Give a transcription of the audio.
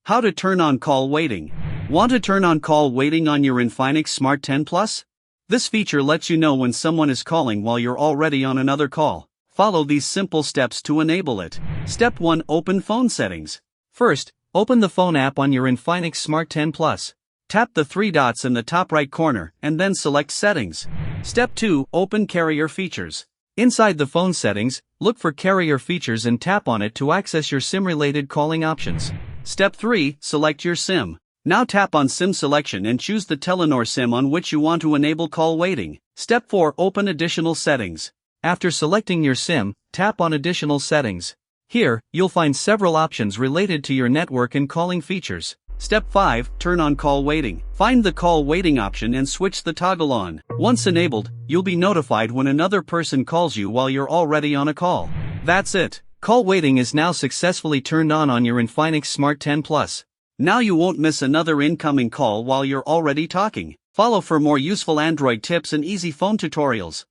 How to turn on call waiting. Want to turn on call waiting on your Infinix Smart 10 Plus? This feature lets you know when someone is calling while you're already on another call. Follow these simple steps to enable it. Step 1. Open phone settings. First, open the phone app on your Infinix Smart 10 Plus. Tap the three dots in the top right corner and then select Settings. Step 2. Open Carrier Features. Inside the phone settings, look for Carrier Features and tap on it to access your SIM-related calling options. Step 3. Select your SIM. Now tap on SIM selection and choose the Telenor SIM on which you want to enable call waiting. Step 4. Open Additional Settings. After selecting your SIM, tap on Additional Settings. Here, you'll find several options related to your network and calling features. Step 5. Turn on call waiting. Find the call waiting option and switch the toggle on. Once enabled, you'll be notified when another person calls you while you're already on a call. That's it. Call waiting is now successfully turned on your Infinix Smart 10 Plus. Now you won't miss another incoming call while you're already talking. Follow for more useful Android tips and easy phone tutorials.